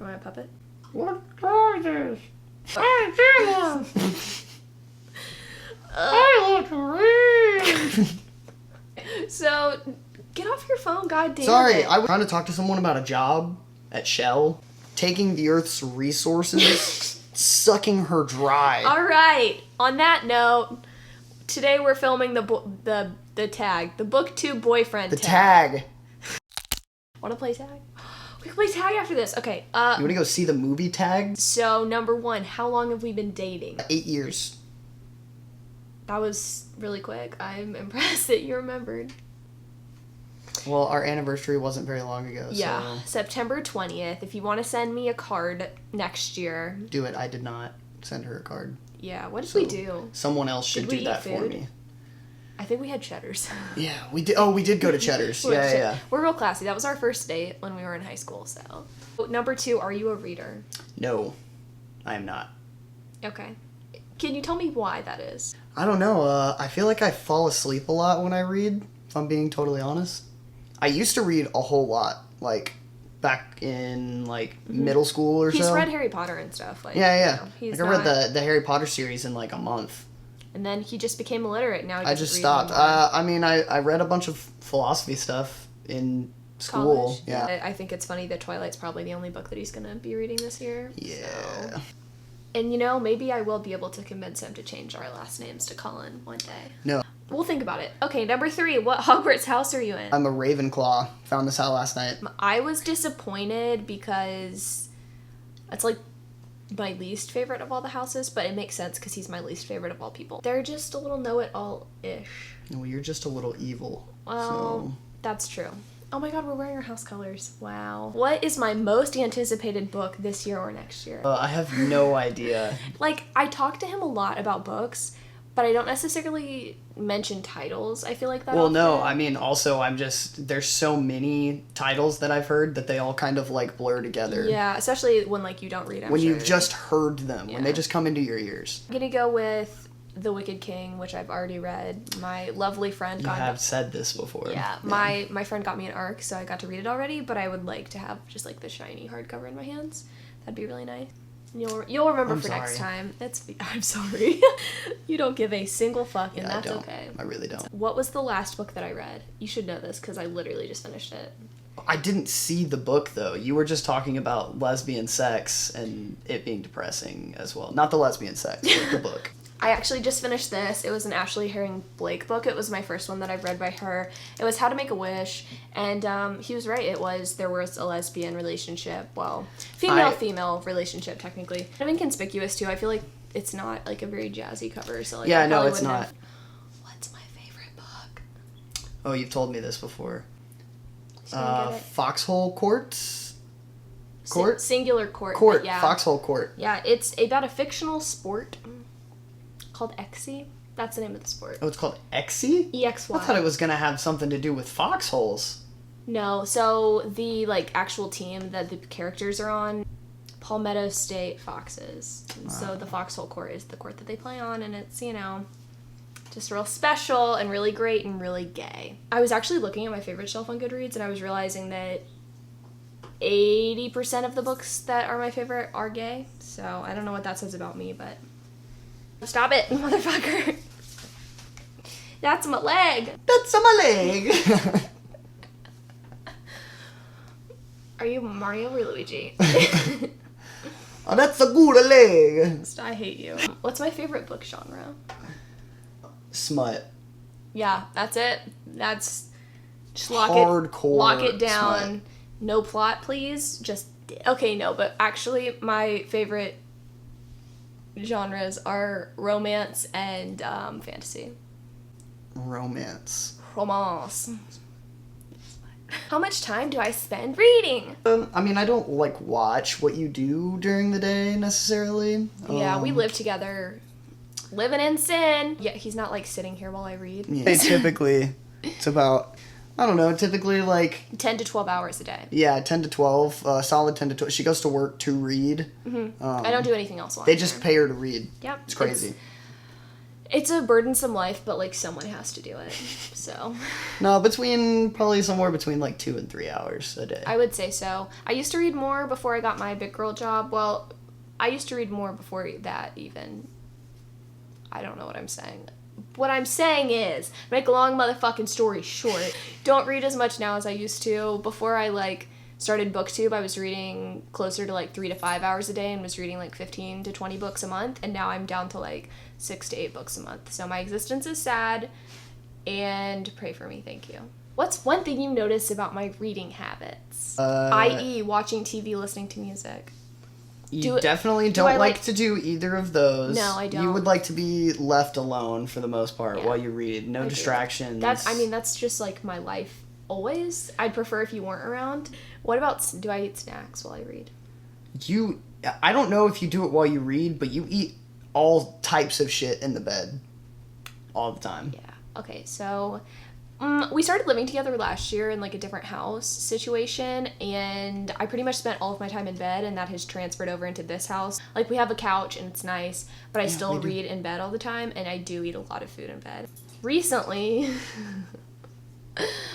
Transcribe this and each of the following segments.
Am I a puppet? What are this? I want to read. So, get off your phone, goddamn. Sorry, I was trying to talk to someone about a job at Shell, taking the Earth's resources, sucking her dry. All right. On that note, today we're filming the tag, the Booktube Boyfriend Tag. Want to play tag? We can play tag after this. Okay. You want to go see the movie Tag? So, number one, how long have we been dating? 8 years. That was really quick. I'm impressed that you remembered. Well, our anniversary wasn't very long ago. Yeah, So September 20th. If you want to send me a card next year. do it. I did not send her a card. Yeah, what did we do? Someone else should Did we do that eat for food? me. I think we had Cheddars. Yeah, we did. Oh, we did go to Cheddar's. Yeah. We're real classy. That was our first date when we were in high school, so. Number two, are you a reader? No, I am not. Okay. Can you tell me why that is? I don't know. I feel like I fall asleep a lot when I read, if I'm being totally honest. I used to read a whole lot, like, back in, like, middle school or so. He's read Harry Potter and stuff. Like, Yeah. He's I read the Harry Potter series in, like, a month. And then he just became illiterate. Now he I just stopped. I read a bunch of philosophy stuff in school. College. Yeah. I think it's funny that Twilight's probably the only book that he's going to be reading this year. Yeah. So. And, you know, maybe I will be able to convince him to change our last names to Cullen one day. No. We'll think about it. Okay, number three. What Hogwarts house are you in? I'm a Ravenclaw. Found this out last night. I was disappointed because it's like my least favorite of all the houses, but it makes sense because he's my least favorite of all people. They're just a little know-it-all-ish. Well, you're just a little evil. Well, that's true. Oh my god, we're wearing our house colors. Wow. What is my most anticipated book this year or next year? I have no idea. Like, I talk to him a lot about books, but I don't necessarily mention titles. I feel like that. Well, often. no, I mean, also, there's so many titles that I've heard that they all kind of, like, blur together. Yeah, especially when, like, you don't read them. When you've just heard them, when they just come into your ears. I'm gonna go with The Wicked King, which I've already read. My lovely friend You have said this before. Yeah, my friend got me an ARC, so I got to read it already, but I would like to have just, like, the shiny hardcover in my hands. That'd be really nice. You'll remember for next time. I'm sorry. You don't give a single fuck, and that's okay. I really don't. What was the last book that I read? You should know this because I literally just finished it. I didn't see the book, though. You were just talking about lesbian sex and it being depressing as well. Not the lesbian sex, but the book. I actually just finished this. It was an Ashley Herring Blake book. It was my first one that I've read by her. It was How to Make a Wish, and he was right. There was a lesbian relationship. Well, female-female relationship, technically. Kind of inconspicuous, too. I feel like it's not, like, a very jazzy cover, so, like, yeah, no, it's not. What's my favorite book? Oh, you've told me this before. Foxhole Courts? Singular Court. Court, yeah. Foxhole Court. Yeah, it's about a fictional sport called Exy. That's the name of the sport. Oh, it's called Exy? EXY. I thought it was going to have something to do with foxholes. No, so the, like, actual team that the characters are on, Palmetto State Foxes. And so the Foxhole Court is the court that they play on, and it's, you know, just real special and really great and really gay. I was actually looking at my favorite shelf on Goodreads, and I was realizing that 80% of the books that are my favorite are gay. So I don't know what that says about me, but stop it, motherfucker. That's my leg. That's my leg. Are you Mario or Luigi? Oh, that's a good leg. I hate you. What's my favorite book genre? Smut. Yeah, that's it. That's just lock it down. Smut. No plot, please. Just okay, no, but actually my favorite genres are romance and fantasy. Romance. How much time do I spend reading? I mean, I don't, like, watch what you do during the day, necessarily. Yeah, we live together. Living in sin. Yeah, he's not, like, sitting here while I read. Yeah. Typically, it's about, I don't know, typically, like 10 to 12 hours a day. Yeah, 10 to 12, solid 10 to 12. She goes to work to read. I don't do anything else. They just pay her to read. Yep. It's crazy. It's a burdensome life, but, like, someone has to do it, so. No, probably somewhere between, like, 2 and 3 hours a day. I would say so. I used to read more before I got my big girl job. Well, I used to read more before that, even. I don't know what I'm saying. What I'm saying is, make a long motherfucking story short, don't read as much now as I used to. Before I, like, started Booktube, I was reading closer to, like, 3 to 5 hours a day and was reading, like, 15 to 20 books a month, and now I'm down to, like, 6 to 8 books a month. So my existence is sad, and pray for me, thank you. What's one thing you notice about my reading habits? I.e. watching TV, listening to music. You definitely don't like to do either of those. No, I don't. You would like to be left alone for the most part while you read. No distractions. That's just, like, my life always. I'd prefer if you weren't around. What about, do I eat snacks while I read? I don't know if you do it while you read, but you eat all types of shit in the bed. All the time. Yeah. Okay, so we started living together last year in, like, a different house situation, and I pretty much spent all of my time in bed, and that has transferred over into this house. Like, we have a couch, and it's nice, but I still read in bed all the time, and I do eat a lot of food in bed. Recently...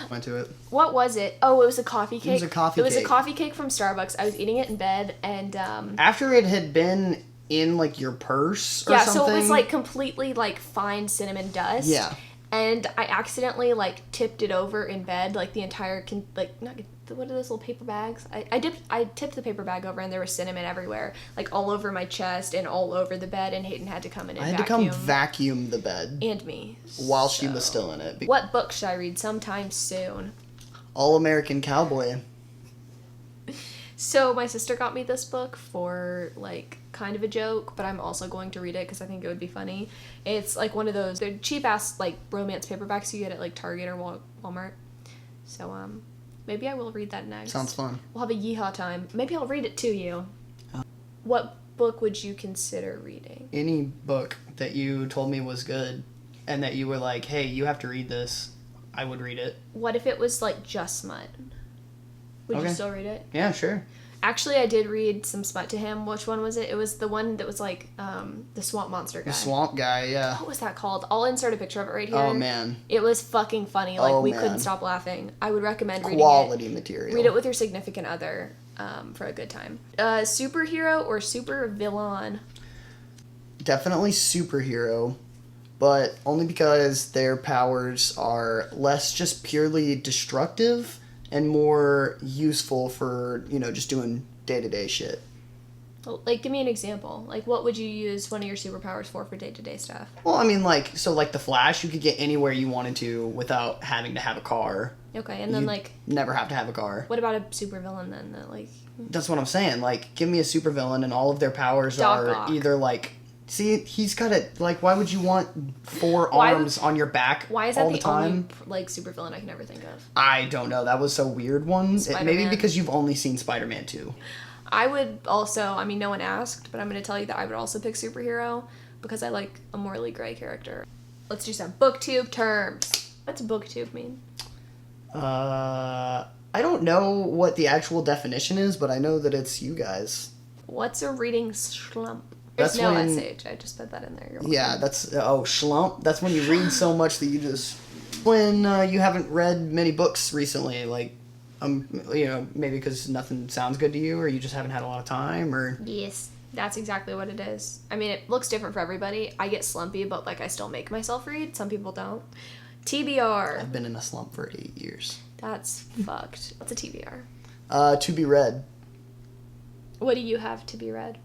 Went to it. What was it? Oh, it was a coffee cake. It was a coffee cake. It was a coffee cake from Starbucks. I was eating it in bed, and... After it had been in, like, your purse or something? Yeah, so it was, like, completely, like, fine cinnamon dust. Yeah. And I accidentally, like, tipped it over in bed, like, the entire, what are those little paper bags? I tipped the paper bag over, and there was cinnamon everywhere, like, all over my chest and all over the bed, and Hayden had to come in and vacuum. I had to come vacuum the bed. And me. While she was still in it. What book should I read sometime soon? All-American Cowboy. So my sister got me this book for, like, kind of a joke, but I'm also going to read it because I think it would be funny. It's, like, one of those, they're cheap-ass, like, romance paperbacks you get at, like, Target or Walmart. So, maybe I will read that next. Sounds fun. We'll have a yeehaw time. Maybe I'll read it to you. What book would you consider reading? Any book that you told me was good and that you were like, hey, you have to read this, I would read it. What if it was, like, just smut? Would you still read it? Yeah, sure. Actually, I did read some smut to him. Which one was it? It was the one that was, like, the swamp monster guy. The swamp guy, yeah. What was that called? I'll insert a picture of it right here. Oh, man. It was fucking funny. Like, we couldn't stop laughing. I would recommend reading it. Quality material. Read it with your significant other for a good time. Superhero or super villain? Definitely superhero, but only because their powers are less just purely destructive and more useful for, just doing day-to-day shit. Like, give me an example. Like, what would you use one of your superpowers for day-to-day stuff? Well, I mean, like the Flash, you could get anywhere you wanted to without having to have a car. Okay, and then, like... Never have to have a car. What about a supervillain, then? That's what I'm saying. Like, give me a supervillain, and all of their powers are either, like... See, he's got it. Like, why would you want 4 arms on your back all the time? Why is that the only, like, supervillain I can ever think of? I don't know. That was a weird one. Maybe because you've only seen Spider-Man 2. I would also, I mean, no one asked, but I'm going to tell you that I would also pick superhero because I like a morally gray character. Let's do some Booktube terms. What's Booktube mean? I don't know what the actual definition is, but I know that it's you guys. What's a reading slump? There's no SH. I just put that in there. Yeah, that's... schlump. That's when you read so much that you just... When you haven't read many books recently, like, maybe because nothing sounds good to you, or you just haven't had a lot of time, or... Yes, that's exactly what it is. I mean, it looks different for everybody. I get slumpy, but, like, I still make myself read. Some people don't. TBR. I've been in a slump for 8 years. That's fucked. What's a TBR? To be read. What do you have to be read?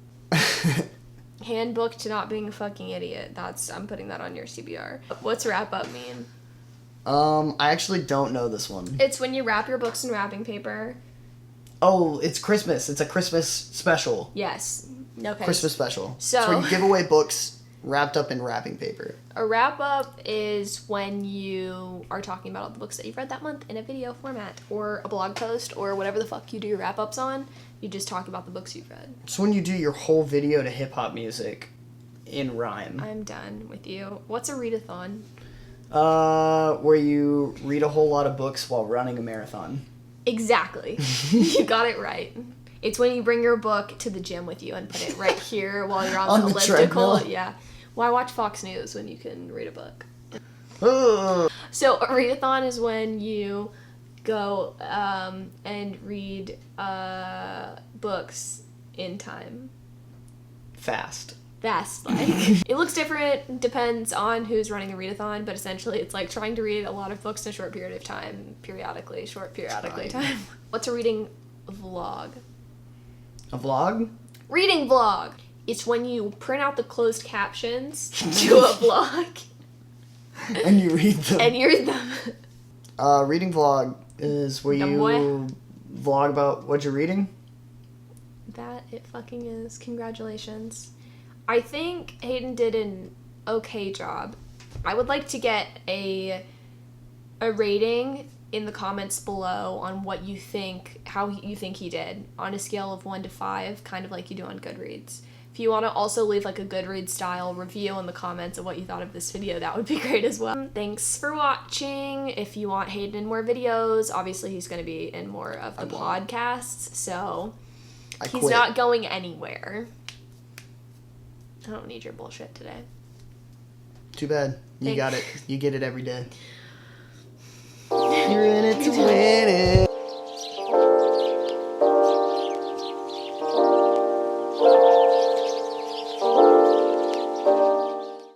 Handbook to not being a fucking idiot. I'm putting that on your CBR. What's wrap-up mean? I actually don't know this one. It's when you wrap your books in wrapping paper. Oh, it's Christmas. It's a Christmas special. Yes. Okay. Christmas special. So it's where you give away books wrapped up in wrapping paper. A wrap-up is when you are talking about all the books that you've read that month in a video format, or a blog post, or whatever the fuck you do your wrap-ups on. You just talk about the books you've read. It's when you do your whole video to hip-hop music in rhyme. I'm done with you. What's a readathon? Where you read a whole lot of books while running a marathon. Exactly. You got it right. It's when you bring your book to the gym with you and put it right here while you're on the elliptical. treadmill. Yeah. Why watch Fox News when you can read a book? Ugh. So a readathon is when you go and read books in time. Fast. Like. It looks different, depends on who's running the readathon, but essentially it's like trying to read a lot of books in a short period of time, short periodically time. What's a reading vlog? A vlog? Reading vlog. It's when you print out the closed captions to a vlog. And you read them. Reading vlog is where you vlog about what you're reading. That it fucking is. Congratulations. I think Hayden did an okay job. I would like to get a rating in the comments below on what you think, how you think he did on a scale of 1 to 5, kind of like you do on Goodreads. If you want to also leave like a Goodreads style review in the comments of what you thought of this video, that would be great as well. Thanks for watching. If you want Hayden in more videos, obviously he's going to be in more of the podcasts, so he's not going anywhere. I don't need your bullshit today. Too bad. You got it. You get it every day. You're in it to win it.